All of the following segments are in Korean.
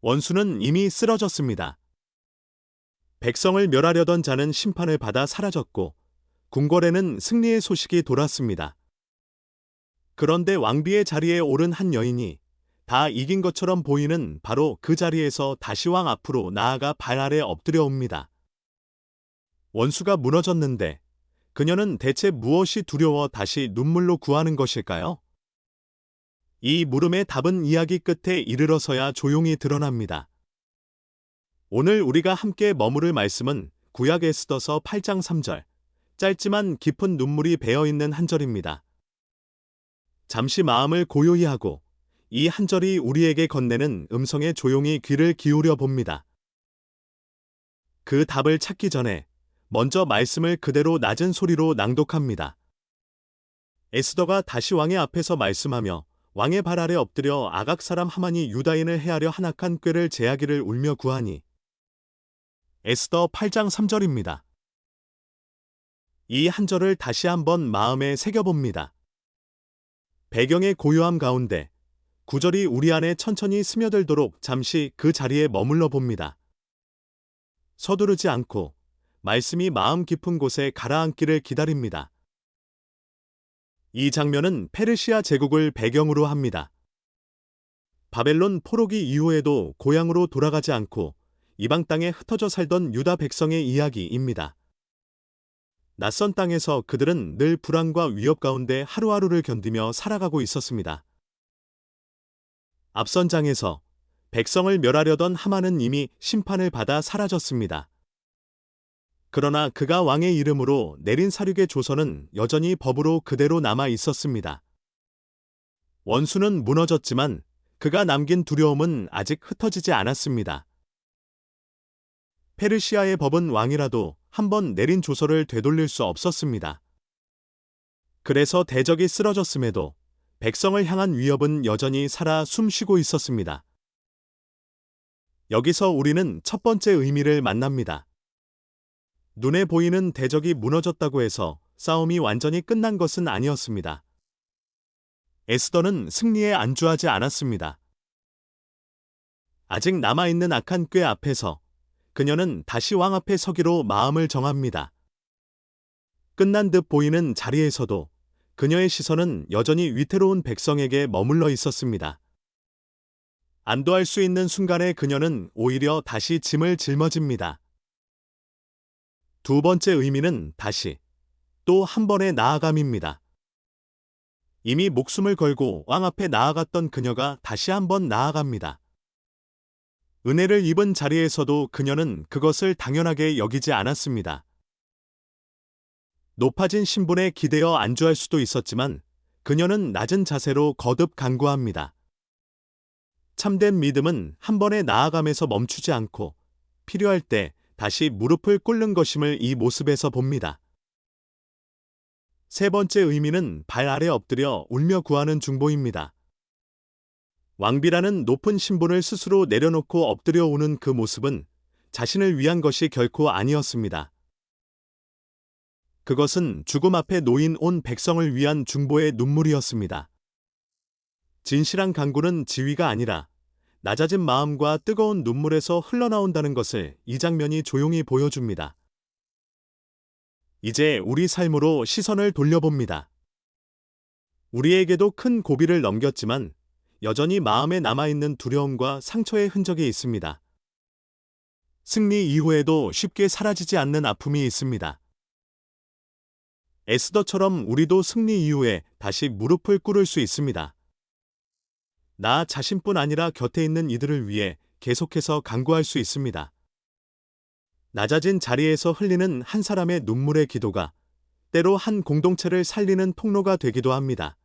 원수는 이미 쓰러졌습니다. 백성을 멸하려던 자는 심판을 받아 사라졌고 궁궐에는 승리의 소식이 돌았습니다. 그런데 왕비의 자리에 오른 한 여인이 다 이긴 것처럼 보이는 바로 그 자리에서 다시 왕 앞으로 나아가 발 아래 엎드려 옵니다. 원수가 무너졌는데 그녀는 대체 무엇이 두려워 다시 눈물로 구하는 것일까요? 이 물음의 답은 이야기 끝에 이르러서야 조용히 드러납니다. 오늘 우리가 함께 머무를 말씀은 구약 에스더서 8장 3절, 짧지만 깊은 눈물이 배어있는 한 절입니다. 잠시 마음을 고요히 하고 이 한 절이 우리에게 건네는 음성에 조용히 귀를 기울여 봅니다. 그 답을 찾기 전에 먼저 말씀을 그대로 낮은 소리로 낭독합니다. 에스더가 다시 왕의 앞에서 말씀하며 왕의 발 아래 엎드려 아각 사람 하만이 유다인을 해하려 한악한 꾀를 제하기를 울며 구하니. 에스더 8장 3절입니다. 이 한 절을 다시 한번 마음에 새겨봅니다. 배경의 고요함 가운데 구절이 우리 안에 천천히 스며들도록 잠시 그 자리에 머물러 봅니다. 서두르지 않고 말씀이 마음 깊은 곳에 가라앉기를 기다립니다. 이 장면은 페르시아 제국을 배경으로 합니다. 바벨론 포로기 이후에도 고향으로 돌아가지 않고 이방 땅에 흩어져 살던 유다 백성의 이야기입니다. 낯선 땅에서 그들은 늘 불안과 위협 가운데 하루하루를 견디며 살아가고 있었습니다. 앞선 장에서 백성을 멸하려던 하만은 이미 심판을 받아 사라졌습니다. 그러나 그가 왕의 이름으로 내린 사륙의 조서는 여전히 법으로 그대로 남아 있었습니다. 원수는 무너졌지만 그가 남긴 두려움은 아직 흩어지지 않았습니다. 페르시아의 법은 왕이라도 한번 내린 조서를 되돌릴 수 없었습니다. 그래서 대적이 쓰러졌음에도 백성을 향한 위협은 여전히 살아 숨쉬고 있었습니다. 여기서 우리는 첫 번째 의미를 만납니다. 눈에 보이는 대적이 무너졌다고 해서 싸움이 완전히 끝난 것은 아니었습니다. 에스더는 승리에 안주하지 않았습니다. 아직 남아있는 악한 꾀 앞에서 그녀는 다시 왕 앞에 서기로 마음을 정합니다. 끝난 듯 보이는 자리에서도 그녀의 시선은 여전히 위태로운 백성에게 머물러 있었습니다. 안도할 수 있는 순간에 그녀는 오히려 다시 짐을 짊어집니다. 두 번째 의미는 다시, 또 한 번의 나아감입니다. 이미 목숨을 걸고 왕 앞에 나아갔던 그녀가 다시 한번 나아갑니다. 은혜를 입은 자리에서도 그녀는 그것을 당연하게 여기지 않았습니다. 높아진 신분에 기대어 안주할 수도 있었지만 그녀는 낮은 자세로 거듭 간구합니다. 참된 믿음은 한 번의 나아감에서 멈추지 않고 필요할 때 다시 무릎을 꿇는 것임을 이 모습에서 봅니다. 세 번째 의미는 발 아래 엎드려 울며 구하는 중보입니다. 왕비라는 높은 신분을 스스로 내려놓고 엎드려 오는 그 모습은 자신을 위한 것이 결코 아니었습니다. 그것은 죽음 앞에 놓인 온 백성을 위한 중보의 눈물이었습니다. 진실한 간구는 지위가 아니라 낮아진 마음과 뜨거운 눈물에서 흘러나온다는 것을 이 장면이 조용히 보여줍니다. 이제 우리 삶으로 시선을 돌려봅니다. 우리에게도 큰 고비를 넘겼지만 여전히 마음에 남아있는 두려움과 상처의 흔적이 있습니다. 승리 이후에도 쉽게 사라지지 않는 아픔이 있습니다. 에스더처럼 우리도 승리 이후에 다시 무릎을 꿇을 수 있습니다. 나 자신뿐 아니라 곁에 있는 이들을 위해 계속해서 간구할 수 있습니다. 낮아진 자리에서 흘리는 한 사람의 눈물의 기도가 때로 한 공동체를 살리는 통로가 되기도 합니다.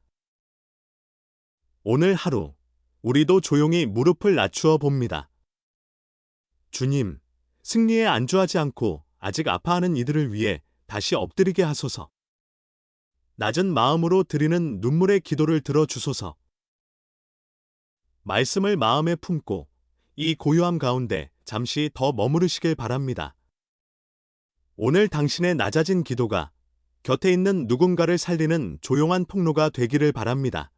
오늘 하루, 우리도 조용히 무릎을 낮추어 봅니다. 주님, 승리에 안주하지 않고 아직 아파하는 이들을 위해 다시 엎드리게 하소서. 낮은 마음으로 드리는 눈물의 기도를 들어주소서. 말씀을 마음에 품고 이 고요함 가운데 잠시 더 머무르시길 바랍니다. 오늘 당신의 낮아진 기도가 곁에 있는 누군가를 살리는 조용한 통로가 되기를 바랍니다.